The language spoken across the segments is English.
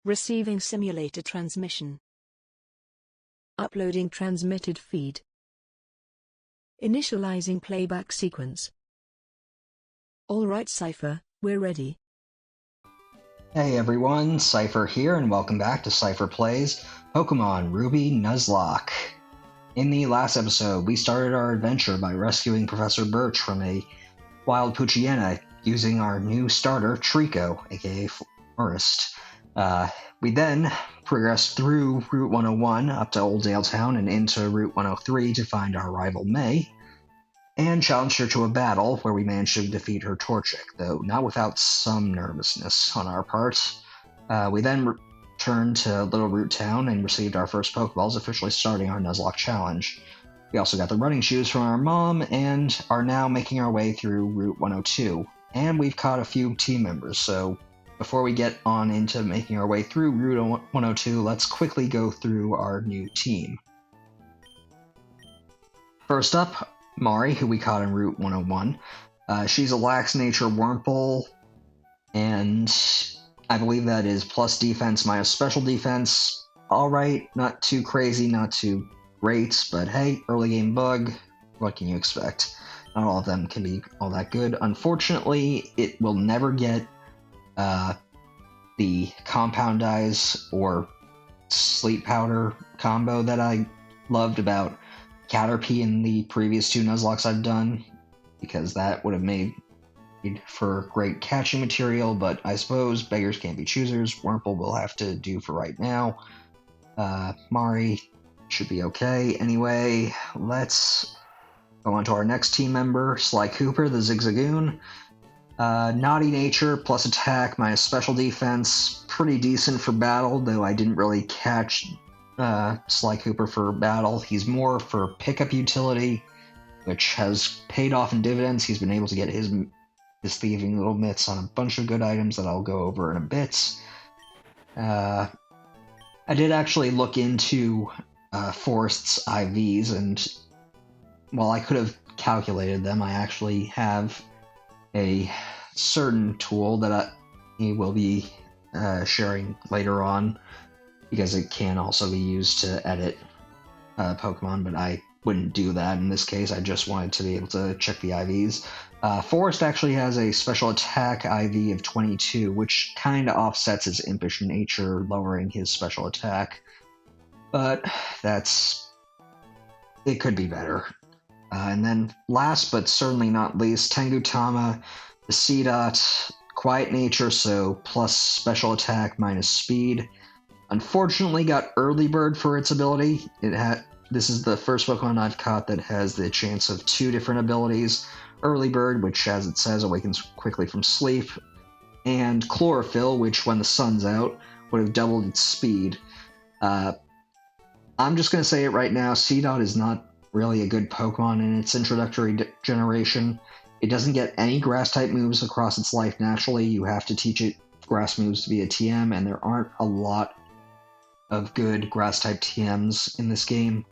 Receiving simulator transmission. Uploading transmitted feed. Initializing playback sequence. Alright Seipher, we're ready. Hey everyone, Seipher here, and welcome back to Seipher Plays Pokémon Ruby Nuzlocke. In the last episode, we started our adventure by rescuing Professor Birch from a wild Poochyena using our new starter, Trico, aka Forest. We then progressed through Route 101 up to Oldale Town and into Route 103 to find our rival May, and challenged her to a battle where we managed to defeat her Torchic, though not without some nervousness on our part. We then returned to Little Root Town and received our first Pokeballs, officially starting our Nuzlocke challenge. We also got the running shoes from our mom and are now making our way through Route 102. And we've caught a few team members, so before we get on into making our way through Route 102, let's quickly go through our new team. First up, Mari, who we caught in Route 101. She's a Lax Nature Wurmple, and I believe that is plus defense minus special defense. Alright, not too crazy, not too great, but hey, early game bug, what can you expect? Not all of them can be all that good. Unfortunately, it will never get the Compound Eyes or Sleep Powder combo that I loved about Caterpie in the previous two Nuzlockes I've done, because that would have made for great catching material, but I suppose beggars can't be choosers. Wurmple will have to do for right now. Mari should be okay. Anyway, let's go on to our next team member, Sly Cooper, the Zigzagoon. Naughty Nature plus attack minus special defense. Pretty decent for battle, though I didn't really catch Sly Cooper for battle. He's more for pickup utility, which has paid off in dividends. He's been able to get his thieving little mitts on a bunch of good items that I'll go over in a bit. I did actually look into Forest's IVs, and while I could have calculated them, I actually have a certain tool that I will be sharing later on, because it can also be used to edit Pokemon, but I wouldn't do that in this case. I just wanted to be able to check the IVs. Forest actually has a special attack IV of 22, which kind of offsets his impish nature, lowering his special attack. But it could be better. And then last but certainly not least, Tengutama, the C-Dot, quiet nature, so plus special attack minus speed. Unfortunately got early bird for its ability. This is the first Pokemon I've caught that has the chance of two different abilities. Early bird, which as it says awakens quickly from sleep, and chlorophyll, which when the sun's out would have doubled its speed. I'm just going to say it right now, C-Dot is not really a good Pokemon in its introductory generation. It doesn't get any grass-type moves across its life naturally. You have to teach it grass moves to be a TM, and there aren't a lot of good grass-type TMs in this game.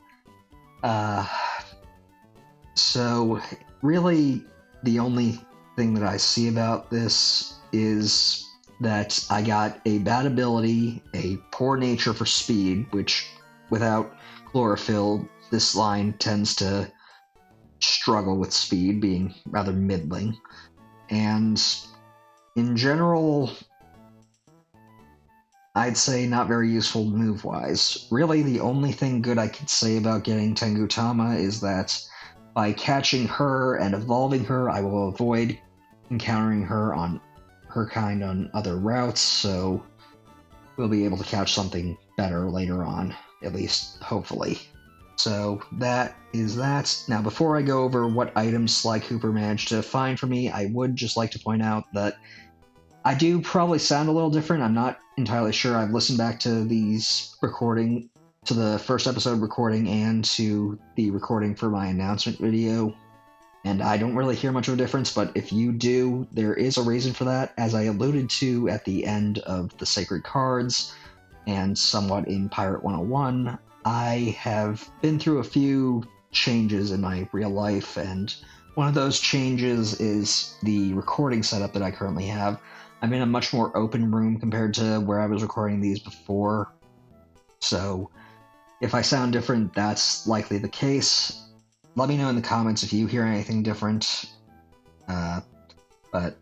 So really, the only thing that I see about this is that I got a bad ability, a poor nature for speed, which without chlorophyll, this line tends to struggle with speed, being rather middling. And in general, I'd say not very useful move-wise. Really, the only thing good I could say about getting Tengutama is that by catching her and evolving her, I will avoid encountering her kind on other routes, so we'll be able to catch something better later on, at least hopefully. So that is that. Now, before I go over what items Sly Cooper managed to find for me, I would just like to point out that I do probably sound a little different. I'm not entirely sure. I've listened back to to the first episode recording and to the recording for my announcement video, and I don't really hear much of a difference, but if you do, there is a reason for that. As I alluded to at the end of the Sacred Cards, and somewhat in Pirate 101, I have been through a few changes in my real life, and one of those changes is the recording setup that I currently have. I'm in a much more open room compared to where I was recording these before. So if I sound different, that's likely the case. Let me know in the comments if you hear anything different. But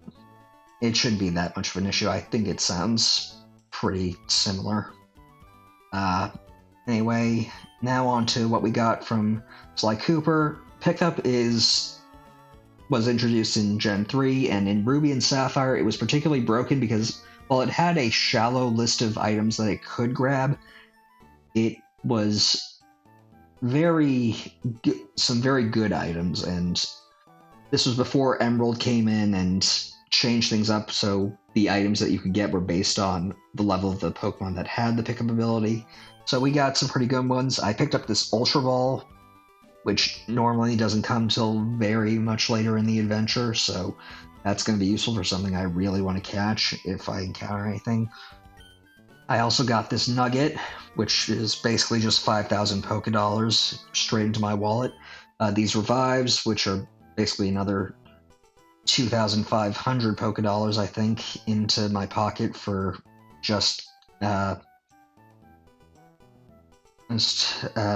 it shouldn't be that much of an issue. I think it sounds pretty similar. Anyway, now on to what we got from Sly Cooper. Pickup was introduced in Gen 3, and in Ruby and Sapphire it was particularly broken because while it had a shallow list of items that it could grab, it was some very good items, and this was before Emerald came in and changed things up, so the items that you could get were based on the level of the Pokemon that had the pickup ability. So we got some pretty good ones. I picked up this Ultra Ball, which normally doesn't come till very much later in the adventure, so that's going to be useful for something I really want to catch if I encounter anything. I also got this Nugget, which is basically just 5,000 Pokédollars straight into my wallet. These Revives, which are basically another 2,500 Pokédollars, I think, into my pocket for just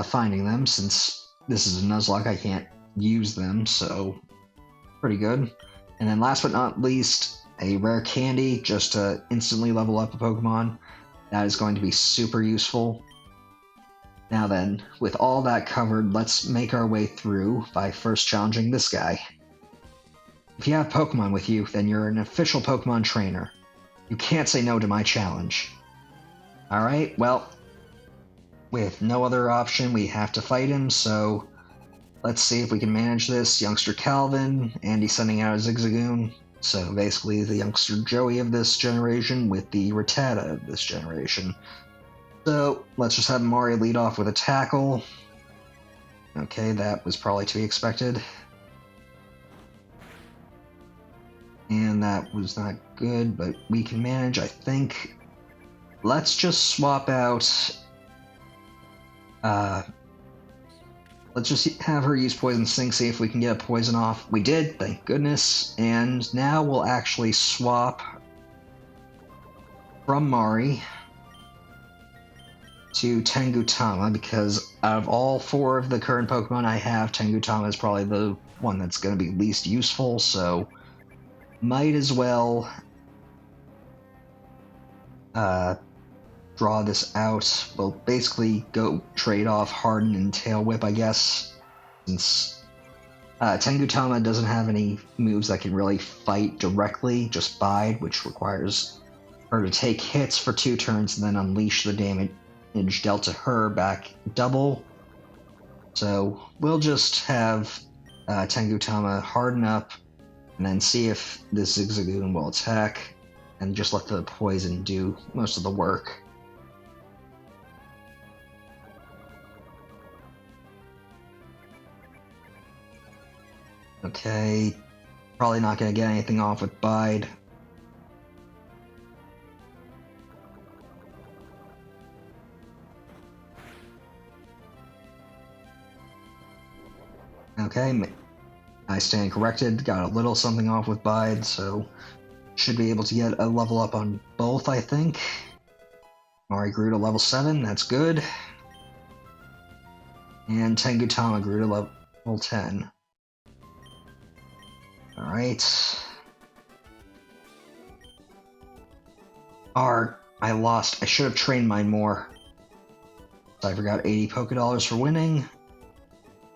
finding them, since this is a Nuzlocke, I can't use them, so pretty good. And then last but not least, a rare candy just to instantly level up a Pokemon. That is going to be super useful. Now then, with all that covered, let's make our way through by first challenging this guy. If you have Pokemon with you, then you're an official Pokemon trainer. You can't say no to my challenge. Alright, well, with no other option, we have to fight him, so let's see if we can manage this. Youngster Calvin, Andy sending out a Zigzagoon, so basically the youngster Joey of this generation with the Rattata of this generation. So let's just have Mari lead off with a tackle. Okay, that was probably to be expected. And that was not good, but we can manage, I think. Let's just swap out... let's just have her use Poison Sting, see if we can get a poison off. We did, thank goodness. And now we'll actually swap from Mari to Tangutama, because out of all 4 of the current Pokemon I have, Tangutama is probably the one that's going to be least useful, so might as well draw this out. We'll basically go trade off Harden and Tail Whip, I guess, since Tangutama doesn't have any moves that can really fight directly, just Bide, which requires her to take hits for 2 turns and then unleash the damage dealt to her back double. So we'll just have Tangutama harden up and then see if this Zigzagoon will attack, and just let the poison do most of the work. Okay, probably not going to get anything off with Bide. Okay, I stand corrected, got a little something off with Bide, so should be able to get a level up on both, I think. Mari grew to level 7, that's good. And Tangutama grew to level 10. Alright. I lost. I should have trained mine more. Seipher got 80 Pokédollars for winning.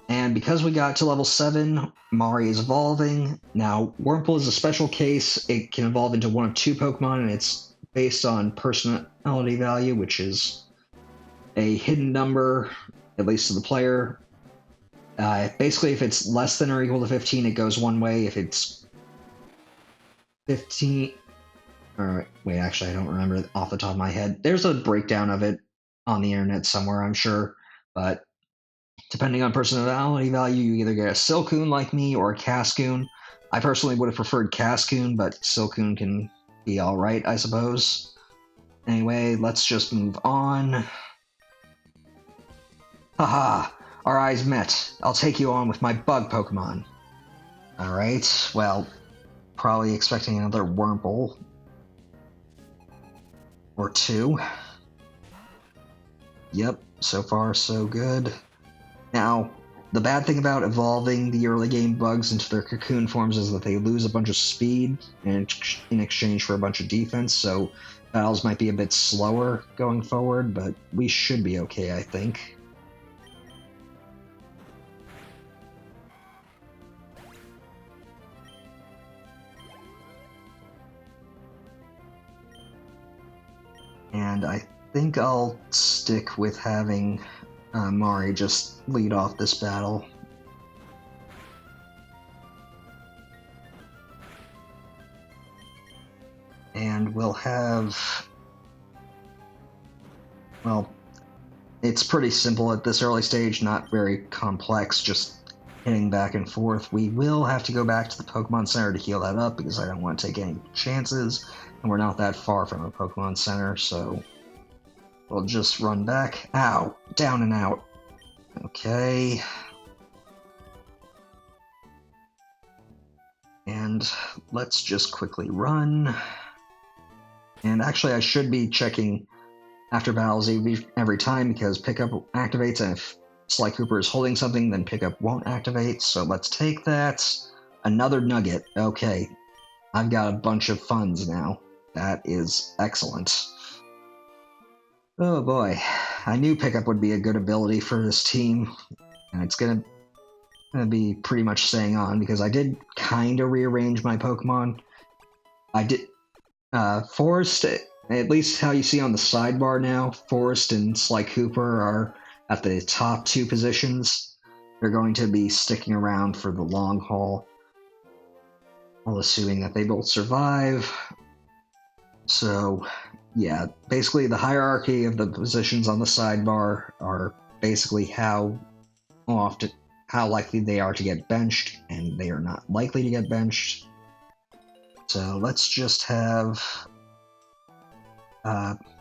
And because we got to level 7, Mari is evolving. Now, Wurmple is a special case. It can evolve into one of 2 Pokemon, and it's based on personality value, which is a hidden number, at least to the player. Basically, if it's less than or equal to 15, it goes one way. If it's 15... Alright, wait, actually, I don't remember off the top of my head. There's a breakdown of it on the internet somewhere, I'm sure, but depending on personality value, you either get a Silcoon like me or a Cascoon. I personally would have preferred Cascoon, but Silcoon can be alright, I suppose. Anyway, let's just move on. Haha, our eyes met. I'll take you on with my bug Pokemon. Alright, well, probably expecting another Wurmple. or two. Yep, so far so good. Now, the bad thing about evolving the early game bugs into their cocoon forms is that they lose a bunch of speed in exchange for a bunch of defense, so battles might be a bit slower going forward, but we should be okay, I think. And I think I'll stick with having Mari just lead off this battle. And we'll have... well, it's pretty simple at this early stage, not very complex, just hitting back and forth. We will have to go back to the Pokemon Center to heal that up, because I don't want to take any chances, and we're not that far from a Pokemon Center, so we'll just run back. Ow! Down and out. Okay. And let's just quickly run. And actually, I should be checking after battles every time, because pickup activates, and if Sly Cooper is holding something, then pickup won't activate. So let's take that. Another nugget. Okay. I've got a bunch of funds now. That is excellent. Oh boy. I knew pickup would be a good ability for this team, and it's gonna be pretty much staying on, because I did kind of rearrange my Pokemon. I did... Forest, at least how you see on the sidebar now, Forest and Sly Cooper are at the top two positions. They're going to be sticking around for the long haul, while assuming that they both survive. So, yeah, basically the hierarchy of the positions on the sidebar are basically how likely they are to get benched, and they are not likely to get benched. So let's just have...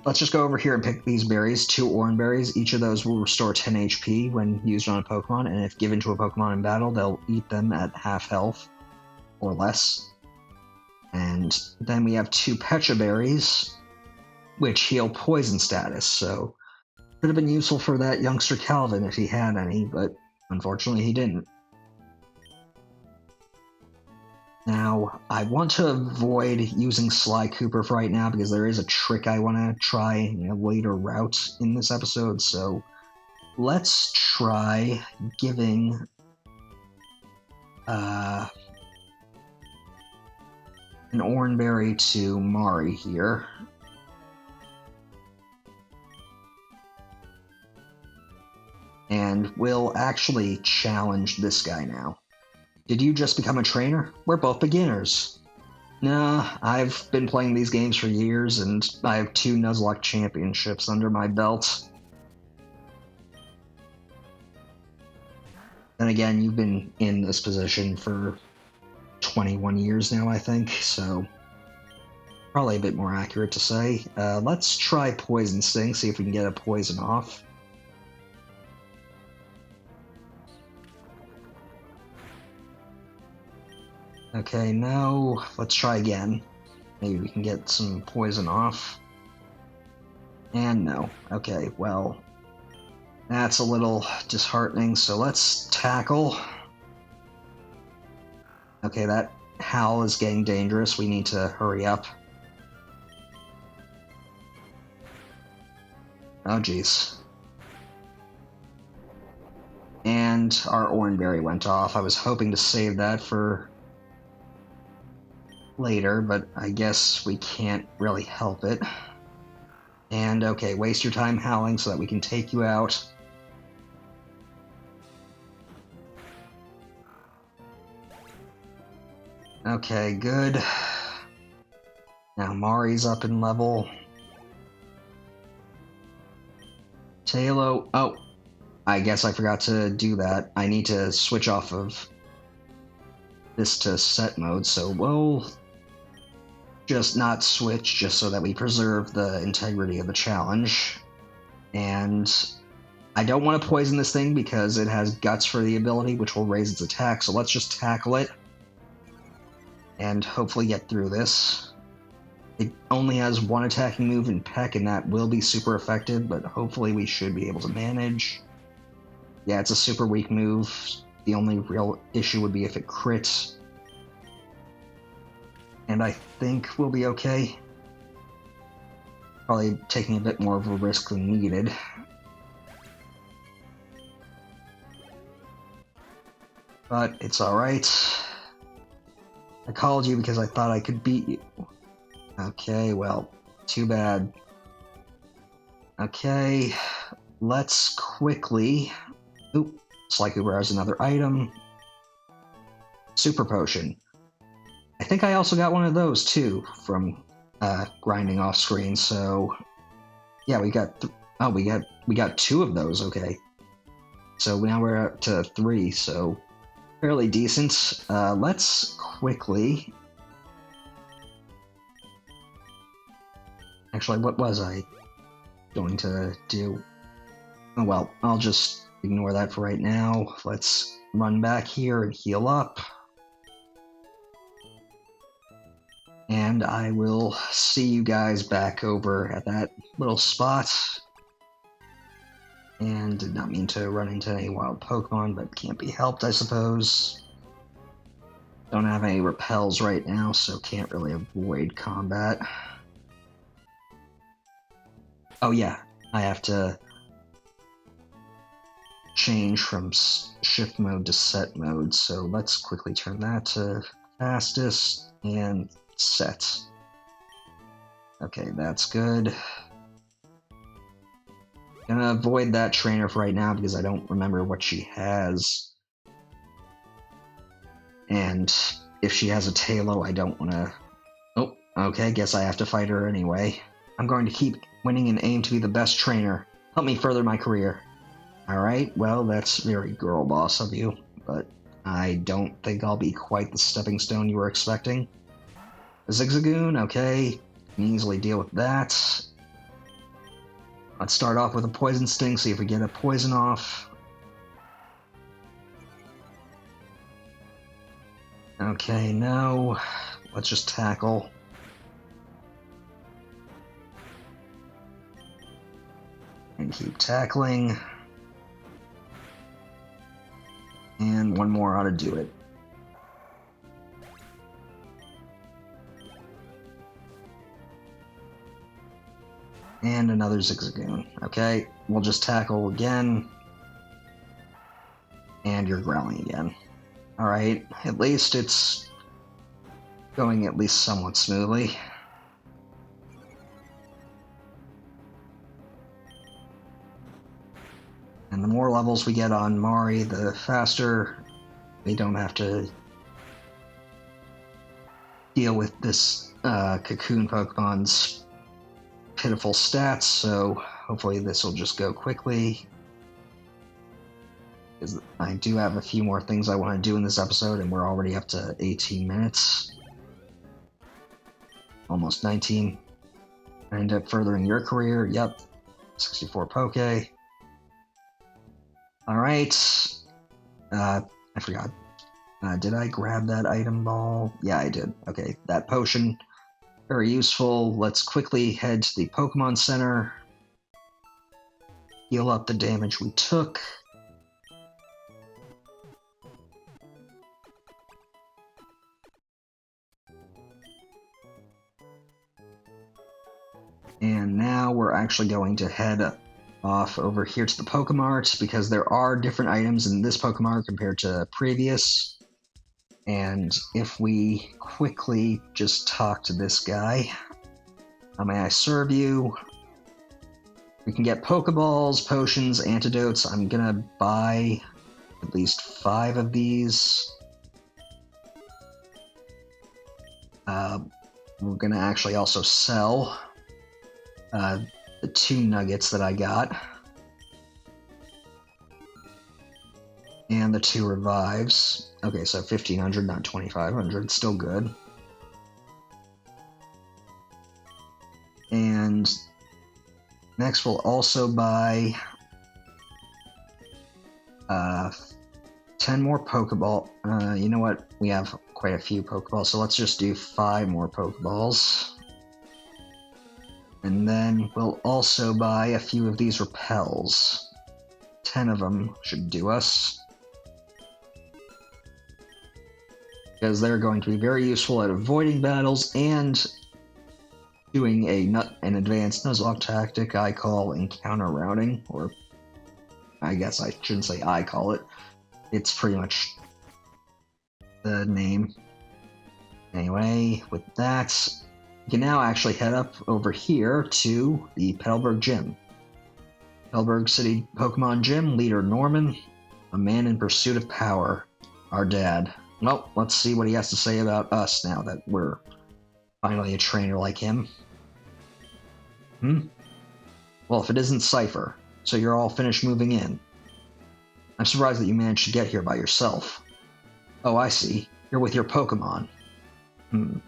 let's just go over here and pick these berries, 2 orange berries. Each of those will restore 10 HP when used on a Pokemon, and if given to a Pokemon in battle, they'll eat them at half health or less. And then we have 2 Pecha berries, which heal poison status, so could have been useful for that youngster Calvin if he had any, but unfortunately he didn't. Now, I want to avoid using Sly Cooper for right now, because there is a trick I want to try in a later route in this episode, so let's try giving an Oranberry to Mari here. And we'll actually challenge this guy now. Did you just become a trainer? We're both beginners. Nah, I've been playing these games for years, and I have 2 Nuzlocke championships under my belt. Then again, you've been in this position for 21 years now, I think, so probably a bit more accurate to say. Let's try Poison Sting, see if we can get a poison off. Okay, no. Let's try again. Maybe we can get some poison off. And no. Okay, well, that's a little disheartening, so let's tackle. Okay, that howl is getting dangerous. We need to hurry up. Oh, jeez. And our Oranberry went off. I was hoping to save that for later, but I guess we can't really help it. And okay, waste your time howling so that we can take you out. Okay, good. Now Mari's up in level. Tailo... oh, I guess I forgot to do that. I need to switch off of this to set mode, so we'll just not switch, just so that we preserve the integrity of the challenge. And I don't want to poison this thing because it has guts for the ability, which will raise its attack, so let's just tackle it and hopefully get through this. It only has one attacking move in Peck, and that will be super effective, but hopefully we should be able to manage. Yeah, it's a super weak move. The only real issue would be if it crits. And I think we'll be okay. Probably taking a bit more of a risk than needed. But it's alright. I called you because I thought I could beat you. Okay, well, too bad. Okay, let's quickly... Oop, it's like Uber has another item. Super Potion. I think I also got one of those too from grinding off screen, so... Yeah, we got... we got 2 of those, okay. So now we're up to 3, so... fairly decent. Let's quickly... Actually, what was I going to do? Oh well, I'll just ignore that for right now. Let's run back here and heal up. And I will see you guys back over at that little spot. And did not mean to run into any wild Pokemon, but can't be helped, I suppose. Don't have any repels right now, so can't really avoid combat. Oh yeah, I have to change from shift mode to set mode, so let's quickly turn that to fastest and set. Okay, that's good. Gonna avoid that trainer for right now because I don't remember what she has. And if she has a Talo, I don't want to... Oh, okay, guess I have to fight her anyway. I'm going to keep winning and aim to be the best trainer. Help me further my career. Alright, well, that's very girl boss of you, but I don't think I'll be quite the stepping stone you were expecting. A Zigzagoon, okay, can easily deal with that. Let's start off with a Poison Sting, see if we get a poison off. Okay, no. Let's just tackle. And keep tackling. And one more ought to do it. And another Zigzagoon. Okay, we'll just tackle again. And you're growling again. Alright, at least it's going at least somewhat smoothly. And the more levels we get on Mari, the faster they don't have to deal with this Cocoon Pokemon's pitiful stats, so hopefully this will just go quickly. Because I do have a few more things I want to do in this episode, and we're already up to 18 minutes. Almost 19. I end up furthering your career, yep. 64 Poke. Alright. I forgot. Did I grab that item ball? Yeah, I did. Okay, that potion. Very useful. Let's quickly head to the Pokemon Center. Heal up the damage we took. And now we're actually going to head off over here to the Pokemart because there are different items in this Pokemart compared to previous. And if we quickly just talk to this guy, how may I serve you? We can get Pokeballs, potions, antidotes. I'm gonna buy at least 5 of these. We're gonna actually also sell the 2 nuggets that I got. And the 2 revives. Okay, so 1,500, not 2,500. Still good. And next we'll also buy 10 more Pokeball. You know what? We have quite a few Pokeballs, so let's just do 5 more Pokeballs. And then we'll also buy a few of these repels. 10 of them should do us. Because they're going to be very useful at avoiding battles and doing an advanced Nuzlocke tactic I call encounter routing, or I guess I shouldn't say I call it. It's pretty much the name. Anyway, with that, you can now actually head up over here to the Petalburg Gym. Petalburg City Pokemon Gym, leader Norman, a man in pursuit of power, our dad. Well, let's see what he has to say about us now that we're finally a trainer like him. Well, if it isn't Seipher, so you're all finished moving in. I'm surprised that you managed to get here by yourself. Oh, I see. You're with your Pokemon. Then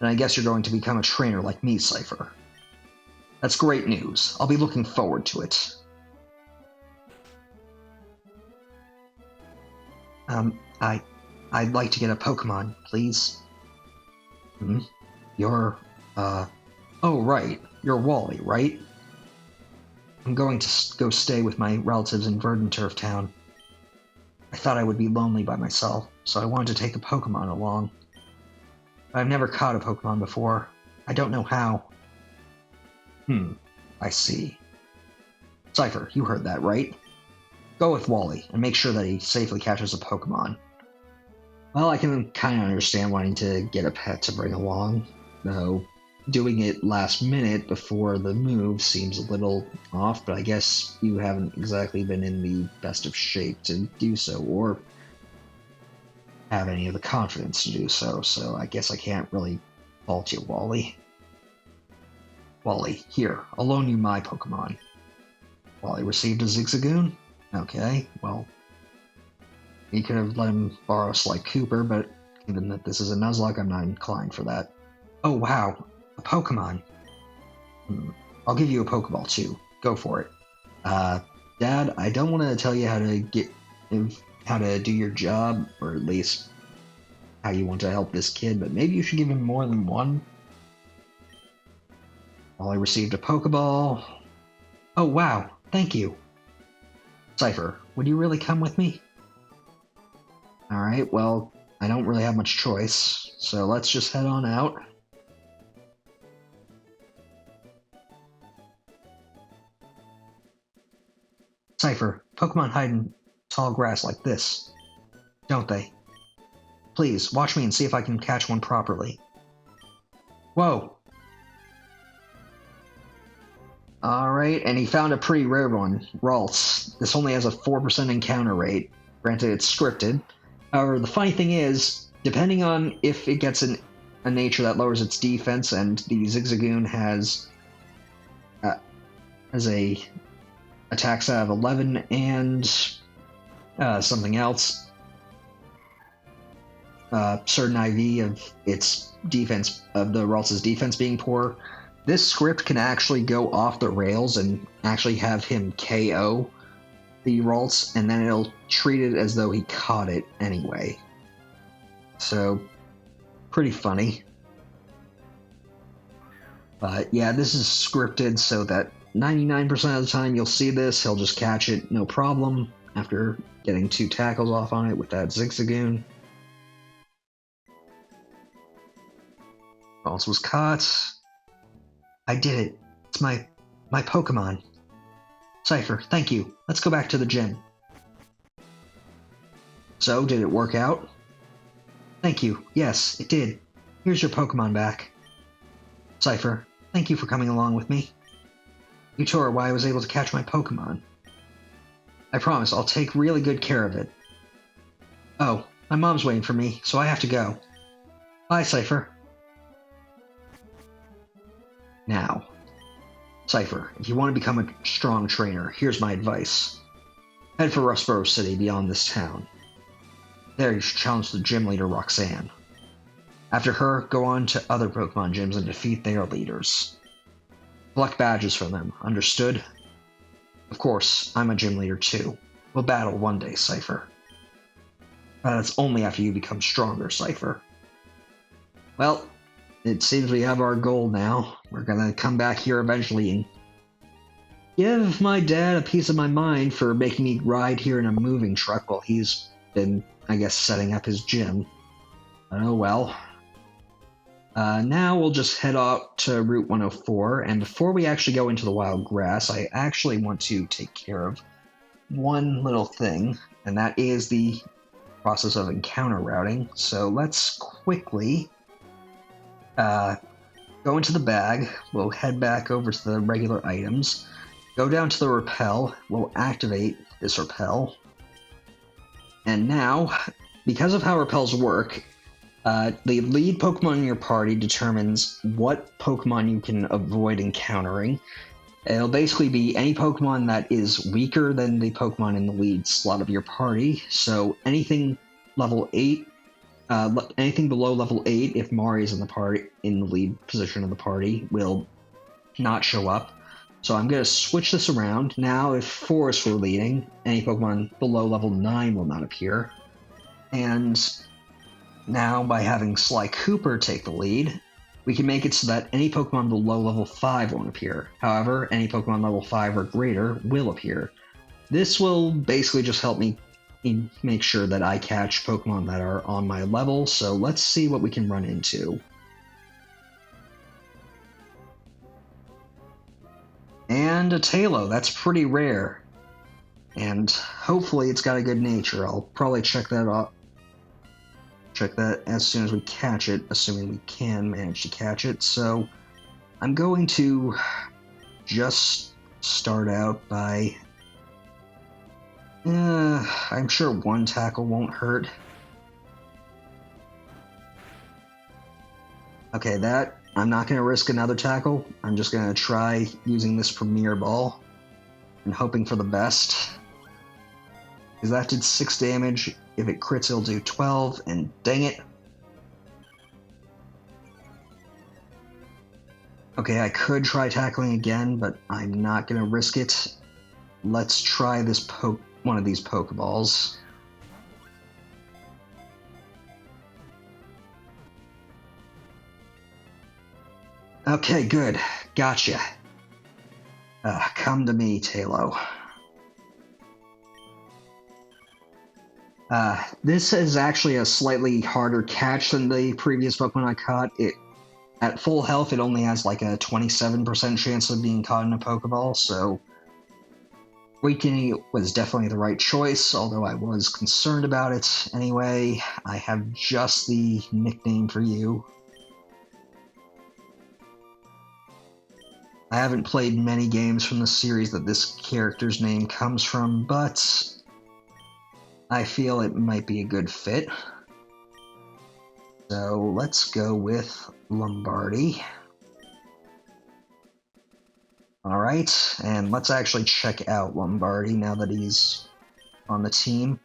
I guess you're going to become a trainer like me, Seipher. That's great news. I'll be looking forward to it. I'd like to get a Pokemon, please. You're, oh, right. You're Wally, right? I'm going to go stay with my relatives in Verdanturf Town. I thought I would be lonely by myself, so I wanted to take a Pokemon along. But I've never caught a Pokemon before. I don't know how. I see. Seipher, you heard that, right? Go with Wally, and make sure that he safely catches a Pokemon. Well, I can kind of understand wanting to get a pet to bring along, though doing it last minute before the move seems a little off, but I guess you haven't exactly been in the best of shape to do so, or have any of the confidence to do so, so I guess I can't really fault you, Wally. Wally, here, I'll loan you my Pokemon. Wally received a Zigzagoon? Okay, well, you could have let him borrow Sly Cooper, but given that this is a Nuzlocke, I'm not inclined for that. Oh wow, a Pokemon. I'll give you a Pokeball too. Go for it. Dad, I don't want to tell you how to do your job, or at least how you want to help this kid, but maybe you should give him more than one. Wally received a Pokeball. Oh wow, thank you. Seipher, would you really come with me? Alright, well, I don't really have much choice, so let's just head on out. Seipher, Pokemon hide in tall grass like this, don't they? Please, watch me and see if I can catch one properly. Whoa! Alright, and he found a pretty rare one, Ralts. This only has a 4% encounter rate. Granted, it's scripted. However, the funny thing is, depending on if it gets a nature that lowers its defense, and the Zigzagoon has a attacks out of 11 and something else, certain IV of its defense, of the Ralts' defense being poor, this script can actually go off the rails and actually have him KO the Ralts, and then it'll treat it as though he caught it anyway. So, pretty funny. But yeah, this is scripted so that 99% of the time you'll see this, he'll just catch it, no problem, after getting 2 tackles off on it with that Zigzagoon. Ralts was caught. I did it. It's my Pokemon. Seipher, thank you. Let's go back to the gym. So, did it work out? Thank you. Yes, it did. Here's your Pokemon back. Seipher, thank you for coming along with me. You two are why I was able to catch my Pokemon. I promise I'll take really good care of it. Oh, my mom's waiting for me, so I have to go. Bye, Seipher. Now, Seipher, if you want to become a strong trainer, here's my advice. Head for Rustboro City beyond this town. There you should challenge the gym leader Roxanne. After her, go on to other Pokemon gyms and defeat their leaders. Collect badges from them, understood? Of course, I'm a gym leader too. We'll battle one day, Seipher. But that's only after you become stronger, Seipher. Well, it seems we have our goal now. We're gonna come back here eventually and give my dad a piece of my mind for making me ride here in a moving truck while he's been, I guess, setting up his gym. Oh well. Now we'll just head out to Route 104, and before we actually go into the wild grass, I actually want to take care of one little thing, and that is the process of encounter routing. So let's quickly go into the bag. We'll head back over to the regular items, go down to the repel. We'll activate this repel, and now, because of how repels work, the lead Pokemon in your party determines what Pokemon you can avoid encountering. It'll basically be any Pokemon that is weaker than the Pokemon in the lead slot of your party. So anything level 8, anything below level 8, if Mari's in the lead position of the party, will not show up. So I'm going to switch this around. Now, if Forest were leading, any Pokemon below level 9 will not appear. And now, by having Sly Cooper take the lead, we can make it so that any Pokemon below level 5 won't appear. However, any Pokemon level 5 or greater will appear. This will basically just help me make sure that I catch Pokemon that are on my level, so let's see what we can run into. And a Tailo, that's pretty rare. And hopefully it's got a good nature. I'll probably check that out. Check that as soon as we catch it, assuming we can manage to catch it. So I'm going to just start out by... I'm sure one tackle won't hurt. Okay, I'm not going to risk another tackle. I'm just going to try using this Premier Ball and hoping for the best. Because that did 6 damage. If it crits, it'll do 12, and dang it. Okay, I could try tackling again, but I'm not going to risk it. Let's try this one of these Pokeballs. Okay, good. Gotcha. Come to me, Tailo. This is actually a slightly harder catch than the previous Pokemon I caught. At full health, it only has like a 27% chance of being caught in a Pokeball, so weakening it was definitely the right choice, although I was concerned about it. Anyway, I have just the nickname for you. I haven't played many games from the series that this character's name comes from, but I feel it might be a good fit. So let's go with Lombardi. Alright, and let's actually check out Lombardi now that he's on the team.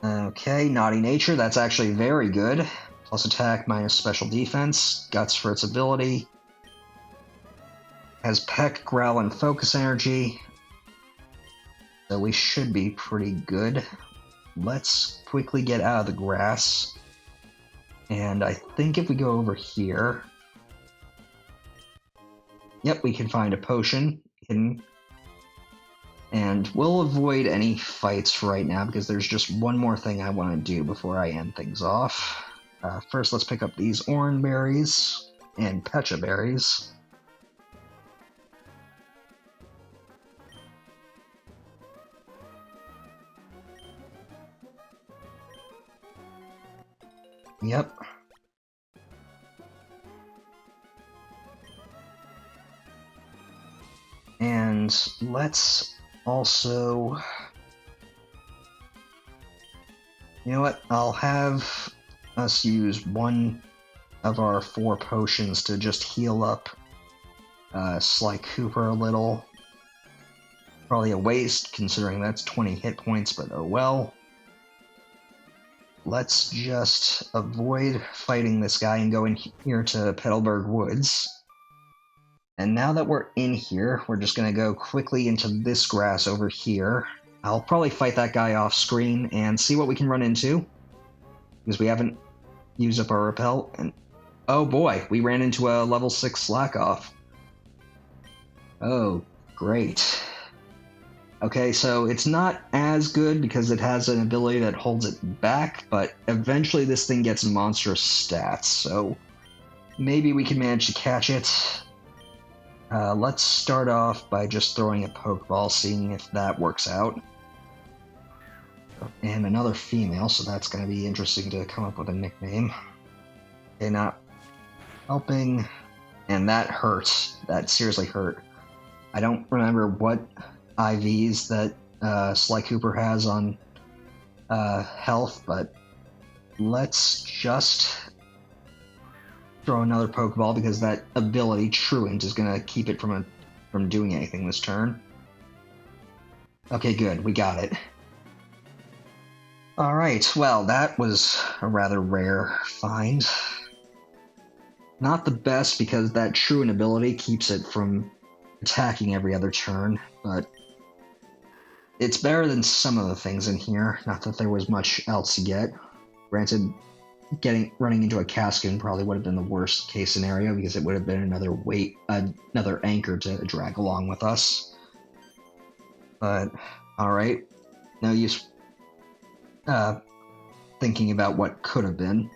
Okay, Naughty Nature, that's actually very good. Plus attack, minus special defense, guts for its ability. Has Peck, Growl, and Focus Energy. So we should be pretty good. Let's quickly get out of the grass. And I think if we go over here... Yep, we can find a potion hidden. And we'll avoid any fights for right now because there's just one more thing I want to do before I end things off. First, let's pick up these orange berries and Pecha berries. Yep. And let's also... You know what? I'll have us use one of our 4 potions to just heal up Sly Cooper a little. Probably a waste, considering that's 20 hit points, but oh well. Let's just avoid fighting this guy and go in here to Petalburg Woods. And now that we're in here, we're just going to go quickly into this grass over here. I'll probably fight that guy off screen and see what we can run into, because we haven't use up our repel, and oh boy, we ran into a level 6 slack off. Oh, great. Okay, so it's not as good because it has an ability that holds it back, but eventually this thing gets monstrous stats, so maybe we can manage to catch it. Let's start off by just throwing a Pokeball, seeing if that works out. And another female, so that's going to be interesting to come up with a nickname. Okay, not helping, and that hurts. That seriously hurt. I don't remember what IVs that Sly Cooper has on health, but let's just throw another Pokeball because that ability, Truant, is going to keep it from doing anything this turn. Okay, good. We got it. Alright, well, that was a rather rare find. Not the best because that Truant ability keeps it from attacking every other turn, but it's better than some of the things in here. Not that there was much else to get. Granted, running into a Cascoon probably would have been the worst case scenario because it would have been another anchor to drag along with us. But alright, no use thinking about what could have been.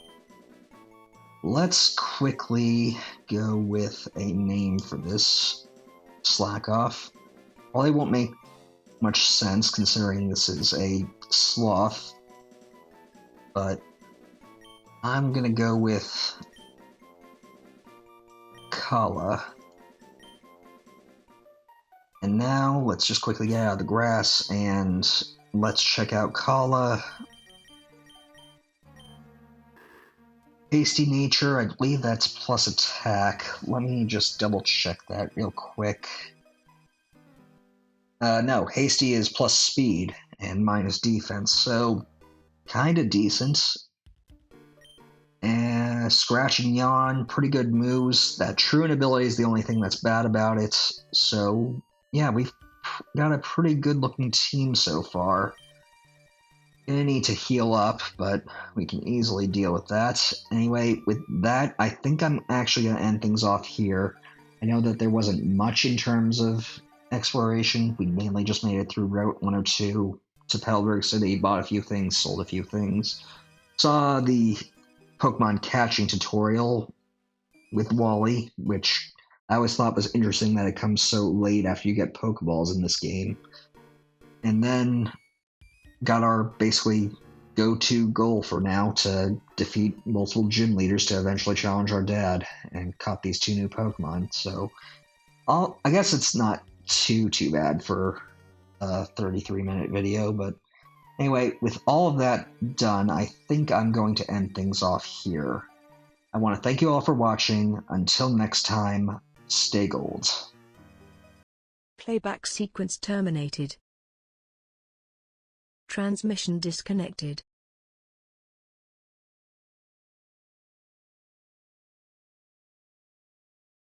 Let's quickly go with a name for this slack off. Probably won't make much sense considering this is a sloth, but I'm gonna go with Kala. And now let's just quickly get out of the grass and let's check out Kala. Hasty nature, I believe that's plus attack. Let me just double check that real quick. No, hasty is plus speed and minus defense, so kinda decent. And Scratch and Yawn, pretty good moves. That Truant ability is the only thing that's bad about it. So yeah, we've got a pretty good looking team so far. Gonna need to heal up, but we can easily deal with that. Anyway, with that, I think I'm actually gonna end things off here. I know that there wasn't much in terms of exploration. We mainly just made it through Route 102 to Petalburg City, bought a few things, sold a few things. Saw the Pokemon catching tutorial with Wally, which I always thought was interesting that it comes so late after you get Pokeballs in this game. And then got our basically go-to goal for now to defeat multiple gym leaders to eventually challenge our dad and caught these 2 new Pokemon. So I guess it's not too bad for a 33-minute video, but anyway, with all of that done, I think I'm going to end things off here. I want to thank you all for watching. Until next time, stay gold. Playback sequence terminated. Transmission disconnected.